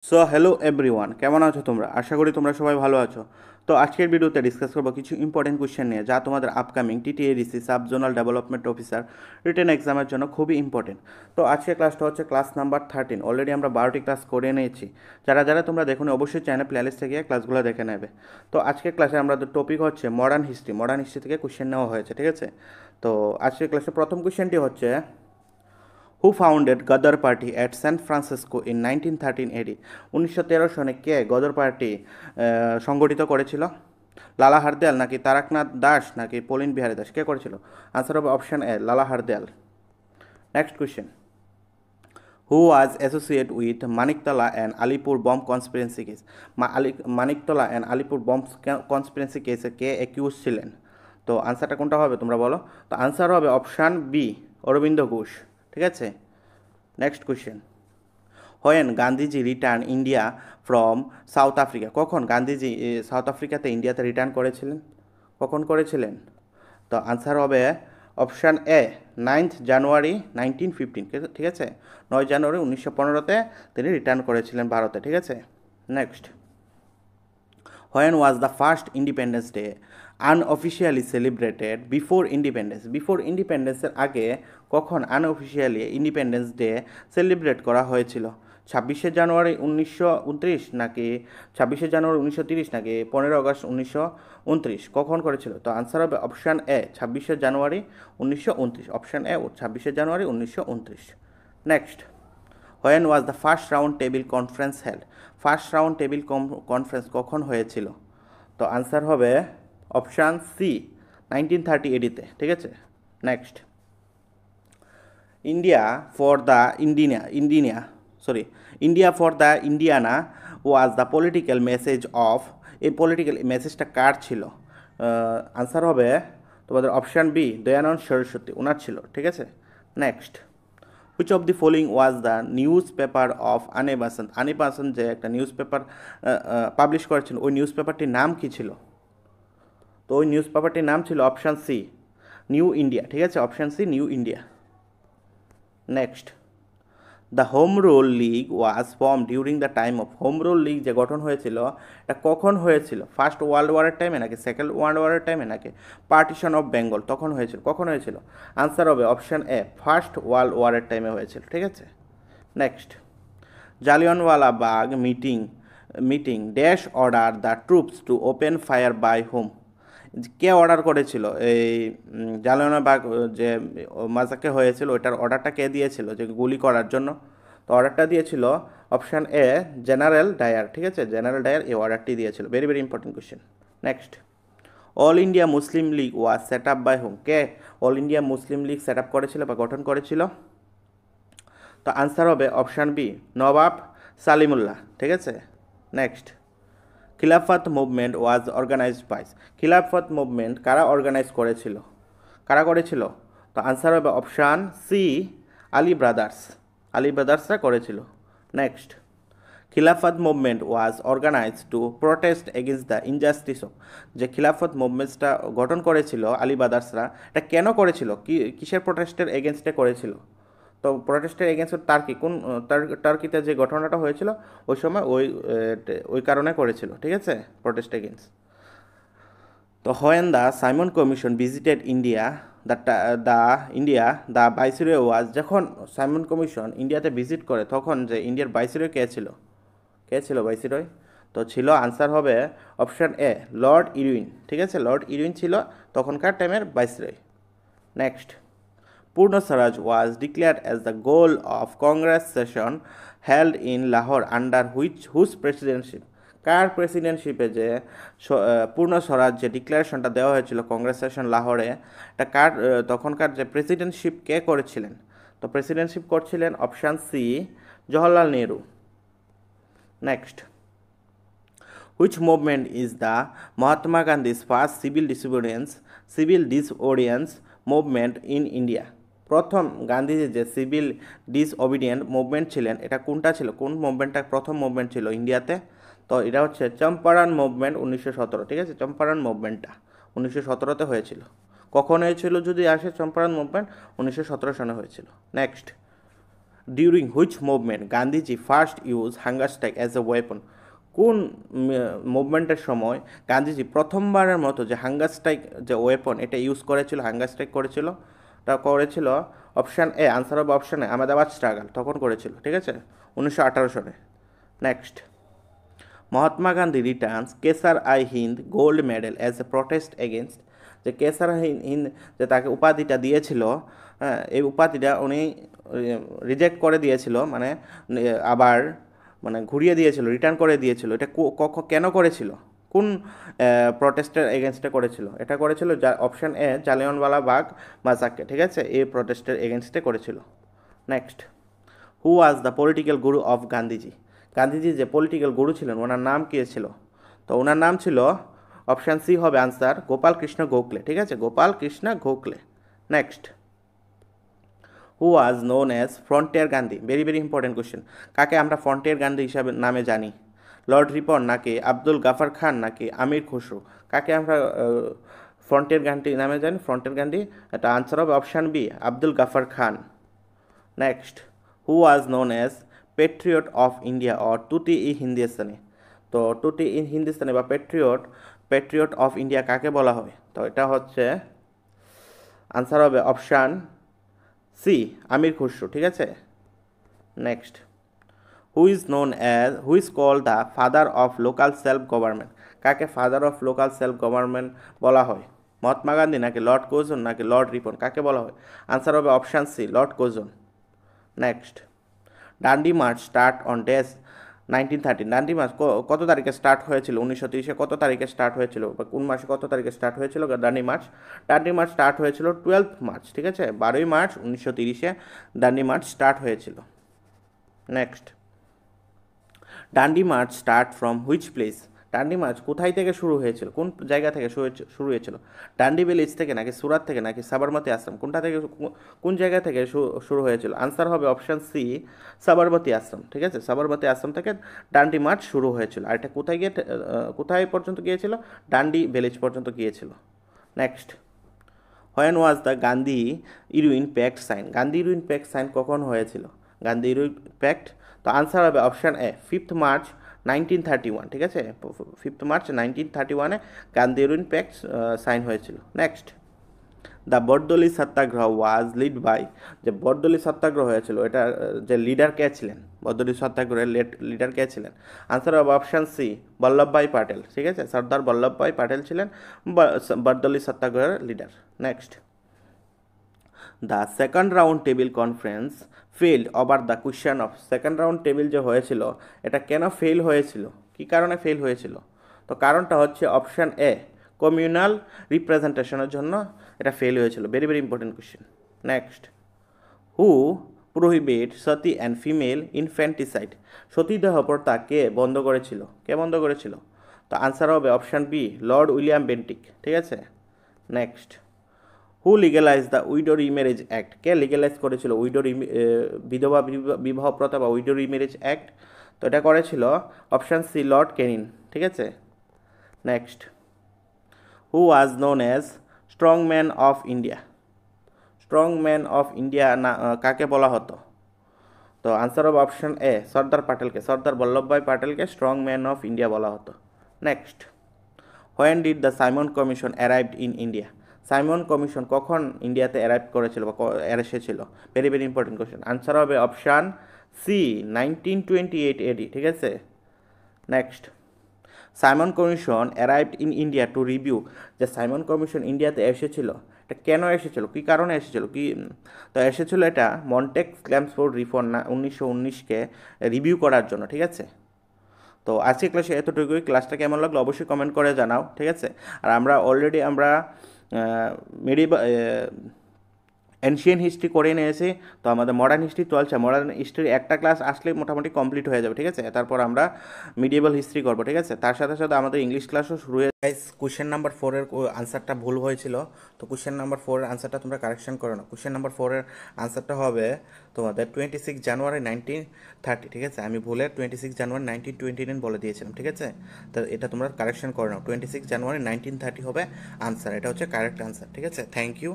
So hello everyone, কেমন আছো তোমরা? আশা করি তোমরা সবাই ভালো আছো। তো আজকের ভিডিওতে ডিসকাস করবো কিছু ইম্পর্টেন্ট কোয়েশ্চেন নিয়ে, যা তোমাদের upcoming TTADC sub zonal development officer written এক্সামের জন্য খুবই ইম্পর্টেন্ট। তো আজকের ক্লাসটা হচ্ছে ক্লাস নাম্বার 13। অলরেডি আমরা 12টি ক্লাস করে নিয়েছি। যারা যারা তোমরা দেখো অবশ্যই চ্যানেল প্লেলিস্টে গিয়ে ক্লাসগুলো দেখে নেবে। তো আজকের ক্লাসে আমাদের টপিক হচ্ছে মডার্ন হিস্ট্রি। মডার্ন হিস্ট্রি থেকে কোয়েশ্চেন নেওয়া হয়েছে, ঠিক আছে? তো আজকের ক্লাসে প্রথম কোয়েশ্চেনটি হচ্ছে, who founded Ghadar party at San Francisco in 1913 AD? 1913 সনে কে গদর পার্টি সংগঠিত করেছিল? লালা হারদয়াল, নাকি তারকনাথ দাস, নাকি পলিন বিহারী দাস? কে করেছিল? আনসার হবে option A, Lala Hardayal. Next question, who was associate with Manicktala and Alipore bomb conspiracy case? Manicktala and Alipore bomb conspiracy কেসে কে অ্যাকিউজ ছিলেন? তো আনসারটা কোনটা হবে তোমরা বলো? তো আনসার হবে অপশান বি, অরবিন্দ ঘোষ, ঠিক আছে? Next question, when Gandhiji return India from south Africa? কখন গান্ধীজি সাউথ আফ্রিকাতে ইন্ডিয়াতে রিটার্ন করেছিলেন? কখন করেছিলেন? তো আনসার হবে অপশান এ, 9 জানুয়ারি 1915, ঠিক আছে? 9 জানুয়ারি 1915-তে তিনি রিটার্ন করেছিলেন ভারতে, ঠিক আছে? Next, when was the first independence day unofficially celebrated before independence? বিফোর ইন্ডিপেন্ডেন্সের আগে কখন আনঅফিসিয়ালি ইন্ডিপেন্ডেন্স ডে সেলিব্রেট করা হয়েছিল? 26শে জানুয়ারি 1929, নাকি 26শে জানুয়ারি 1930, নাকি 15ই আগস্ট 1929? কখন করেছিল? তো আনসার হবে অপশান এ, 26শে জানুয়ারি 1929। অপশান এ, 26শে January 1929। Next, when was the first round table conference held? First round table conference কখন হয়েছিল? তো আনসার হবে অপশান সি, 1930 এডিতে, ঠিক আছে? Next, India for the India for the Indiana was the political message of? এই political মেসেজটা কার ছিল? Answer হবে তোমাদের অপশান বি, দয়ানন্দ সরস্বতী, ওনার ছিল, ঠিক আছে? Next, which of the following was the news paper of আনি বাসন্ত? আনি বাসন্ত যে একটা নিউজ পেপার পাবলিশ করেছিল, ওই নিউজ পেপারটির নাম কী ছিল? তো ওই নিউজ পেপারটির নাম ছিল অপশান সি, নিউ ইন্ডিয়া, ঠিক আছে? Option C, new India. Next, the home rule league was form during the time of? Home rule league যে গঠন হয়েছিল, এটা কখন হয়েছিল? ফার্স্ট ওয়ার্ল্ড ওয়ারের টাইমে, নাকি সেকেন্ড ওয়ার্ল্ড ওয়ারের টাইমে, নাকি পার্টিশন অফ বেঙ্গল তখন হয়েছিল? কখন হয়েছিল? আনসার হবে অপশান এ, ফার্স্ট ওয়ার্ল্ড ওয়ারের টাইমে হয়েছিল, ঠিক আছে? Next, Jallianwala Bagh meeting dash order the troops to open fire by whom? কে অর্ডার করেছিল এই জালিয়ানওয়ালাবাগ যে মাসাকে হয়েছিল, ওইটার অর্ডারটা কে দিয়েছিল যে গুলি করার জন্য? তো অর্ডারটা দিয়েছিল অপশান এ, জেনারেল ডায়ার, ঠিক আছে? জেনারেল ডায়ার এই অর্ডারটি দিয়েছিল। Very very important question. Next, all India Muslim League was set up by whom? কে all India Muslim League set up করেছিল বা গঠন করেছিল? তো আনসার হবে অপশান বি, নবাব সালিমুল্লাহ, ঠিক আছে? Next, Khilafat movement was organised by? Khilafat movement কারা অর্গানাইজ করেছিল? কারা করেছিল? তো আনসার হবে option C, Ali brothers. Ali ব্রাদার্সরা করেছিল। Next, Khilafat movement was organise to protest against the injustice of? যে খিলাফত মুভমেন্টসটা গঠন করেছিল আলী ব্রাদার্সরা, এটা কেন করেছিল? কিসের প্রোটেস্টের এগেনস্টে করেছিল? তো প্রোটেস্টের এগেনস্ট টার্কি, কোন টার্কিতে যে ঘটনাটা হয়েছিল ওই সময় ওই কারণে করেছিল, ঠিক আছে? Protest against. তো when the Simon commission visited India the viceroy was? যখন সাইমন কমিশন ইন্ডিয়াতে ভিজিট করে তখন যে ইন্ডিয়ার ভাইসরয় কে ছিল? কে ছিল ভাইসরয়? তো ছিল, আনসার হবে অপশান এ, লর্ড ইরউইন, ঠিক আছে? লর্ড ইরউইন ছিল তখনকার টাইমের viceroy. Next, Purna Swaraj was declared as the goal of Congress session held in Lahore under whose presidentship? কার প্রেসিডেন্টশিপে যে পূর্ণ স্বরাজ যে ডিক্লারেশনটা দেওয়া হয়েছিল কংগ্রেস সেশন লাহোরে, এটা কার তখনকার যে প্রেসিডেন্টশিপ কে করেছিলেন? তো প্রেসিডেন্টশিপ করছিলেন option C, Jawaharlal Nehru. Next, which movement is the Mahatma Gandhi's first civil disobedience movement in India? প্রথম গান্ধীজির যে সিভিল ডিসওবিডিয়েন্ট মুভমেন্ট ছিলেন, এটা কোনটা ছিল? কোন মুভমেন্টটা প্রথম মুভমেন্ট ছিল ইন্ডিয়াতে? তো এটা হচ্ছে চম্পারণ মুভমেন্ট, 1917, ঠিক আছে? চম্পারণ মুভমেন্টটা 1917-তে হয়েছিল। কখন হয়েছিল যদি আসে চম্পারণ মুভমেন্ট? 1917 সনে হয়েছিল। Next, during which movement Gandhiji first use hunger strike as a weapon? কোন মুভমেন্টের সময় গান্ধীজি প্রথমবারের মতো যে হাঙ্গার স্ট্রাইক যে ওয়েপন এটা ইউজ করেছিল, হাঙ্গার স্ট্রাইক করেছিল? তা করেছিল অপশান এ, আনসার হবে অপশান এ, আহমেদাবাদ স্ট্রাগল তখন করেছিল, ঠিক আছে, 1918 সালে। Next, Mahatma Gandhi Returns Kesar I Hind gold medal as a protest against, যে কেসার হিন্দ যে তাকে উপাধিটা দিয়েছিল, হ্যাঁ, এই উপাধিটা উনি রিজেক্ট করে দিয়েছিল, মানে আবার মানে ঘুরিয়ে দিয়েছিল, রিটার্ন করে দিয়েছিল। এটা কেন করেছিল? কোন প্রটেস্টের এগেনস্টে করেছিল? এটা করেছিল অপশান এ, জালিয়ানওয়ালা বাগ মাসাক্কে, ঠিক আছে, এই প্রটেস্টের এগেনস্টে করেছিল। Next, who was the political Guru of Gandhiji? Gandhiji যে পলিটিক্যাল গুরু ছিলেন ওনার নাম কী ছিল? তো ওনার নাম ছিল, অপশান সি হবে আনসার, গোপাল কৃষ্ণ গোখলে, ঠিক আছে, Gopal Krishna Gokhale. Next, who was known as frontier Gandhi? Very very important question. কাকে আমরা ফ্রন্টিয়ার গান্ধী হিসাবে নামে জানি? লর্ড রিপন নাকি আব্দুল গাফার খান নাকি আমির খুসরো? কাকে আমরা ফ্রন্টিয়ার গান্ধী নামে জানি? ফ্রন্টিয়ার গান্ধী, এটা আনসার হবে option B, Abdul Ghaffar Khan. Next, who was known as patriot of India or Tuti e Hindustani? তো টুটি ইন হিন্দুস্তানি বা পেট্রিয়ট অফ ইন্ডিয়া কাকে বলা হয়? তো এটা হচ্ছে আনসার হবে অপশান সি, আমির খুসরো, ঠিক আছে। Next, who is called the father of local self government? কাকে father of local self government বলা হয়? মহাত্মা গান্ধী নাকি লর্ড কোজন নাকি লর্ড রিপন? কাকে বলা হয়? আনসার হবে option C, lord Curzon. Next, Dandi march start on days 1913? Dandi march কত তারিখে স্টার্ট হয়েছিল? 1930-এ কত তারিখে স্টার্ট হয়েছিল, বা কোন মাসে কত তারিখে স্টার্ট হয়েছিল Dandi march? Dandi march start হয়েছিল 12 মার্চ, ঠিক আছে, 12ই মার্চ 1930-এ ডান্ডি মার্চ স্টার্ট হয়েছিল। Next, Dandi march start from which place? Dandi march কোথায় থেকে শুরু হয়েছিল, কোন জায়গা থেকে শুরু হয়েছিল? ডান্ডি ভিলেজ থেকে নাকি সুরাত থেকে নাকি সাবরমতী আশ্রম? কোনটা থেকে, কোন জায়গা থেকে শুরু হয়েছিল? আনসার হবে অপশান সি, সাবরমতী আশ্রম, ঠিক আছে, সাবরমতী আশ্রম থেকে ডান্ডি মার্চ শুরু হয়েছিল। আর এটা কোথায় পর্যন্ত গিয়েছিল? ডান্ডি ভিলেজ পর্যন্ত গিয়েছিল। Next, when was the Gandhi Irwin pact sign? Gandhi Irwin pact sign কখন হয়েছিল? গান্ধী ইরুইন প্যাক্ট, তো আনসার হবে অপশান এ, 5 মার্চ 1931, ঠিক আছে, 5 মার্চ 1931-এ গান্ধী ইরুইন প্যাক্ট সাইন হয়েছিল। Next, the Bardoli Satyagraha was lead by? যে বরদলি সত্যাগ্রহ হয়েছিল এটা যে লিডার কে ছিলেন? বরদলি সত্যাগ্রহের লিডার কে ছিলেন? আনসার হবে অপশান সি, বল্লভভাই পাটেল, ঠিক আছে, সর্দার বল্লভভাই পাটেল ছিলেন বরদলি সত্যাগ্রহের leader. Next, the second round table conference failed over the question of? Second round table যে হয়েছিল এটা কেন ফেল হয়েছিল, কী কারণে ফেল হয়েছিল? তো কারণটা হচ্ছে অপশান এ, কমিউনাল রিপ্রেজেন্টেশনের জন্য এটা ফেল হয়েছিল। Very very important question. Next, who প্রোহিবিট Sati and female infanticide? সতীদাহ প্রথা কে বন্ধ করেছিল? কে বন্ধ করেছিল? তো আনসার হবে option B, lord William Bentinck, ঠিক আছে। Next, who legalise the widow remarriage act? কে লিগ্যালাইজ করেছিল বিধবা বিবাহ প্রথা বা উইডো রিম্যারেজ অ্যাক্ট? তো এটা করেছিল অপশান সি, লর্ড ক্যানিং, ঠিক আছে। Next, who was known as strong man of India? Strong man of India না কাকে বলা হতো? তো আনসার হবে অপশান এ, সর্দার পাটেলকে, সর্দার বল্লভভাই পাটেলকে স্ট্রং ম্যান অফ ইন্ডিয়া বলা হতো। Next, when did the Simon commission arrived in India? Simon commission কখন ইন্ডিয়াতে অ্যারাইভ করেছিল বা এসেছিল? Very very important question. Answer হবে অপশান সি, 1928 AD, ঠিক আছে। Next, Simon commission arrived in India to review? যে সাইমন কমিশন ইন্ডিয়াতে এসেছিল এটা কেন এসেছিল, কী কারণে এসেছিল, তো এসেছিল এটা মন্টেক ক্ল্যামসফোর্ড রিফর্ম 1919-কে রিভিউ করার জন্য, ঠিক আছে। তো আজকে ক্লাসে এতটুকুই। ক্লাসটা কেমন লাগলো অবশ্যই কমেন্ট করে জানাও, ঠিক আছে। আর আমরা অলরেডি এনশিয়েন্ট হিস্ট্রি করে নিয়েছি, তো আমাদের মডার্ন হিস্ট্রি চলছে। মডার্ন হিস্ট্রির একটা ক্লাস আসলে মোটামুটি কমপ্লিট হয়ে যাবে, ঠিক আছে। তারপর আমরা মিডিয়েবল হিস্ট্রি করবো, ঠিক আছে। তার সাথে সাথে আমাদের ইংলিশ ক্লাসও শুরু হয়ে যায়। কোয়েশ্চেন নাম্বার 4-এর আনসারটা ভুল হয়েছিল, তো কোয়েশ্চেন নাম্বার 4-এর আনসারটা তোমরা কারেকশন করো না। কোয়েশ্চেন নাম্বার 4-এর আনসারটা হবে তোমাদের 26 জানুয়ারি 1930, ঠিক আছে। আমি ভুলে 26 জানুয়ারি 1929 বলে দিয়েছিলাম, ঠিক আছে। তো এটা তোমরা কারেকশন করে নাও, 26 জানুয়ারি 1930 হবে আনসার, এটা হচ্ছে কারেক্ট আনসার, ঠিক আছে। Thank you.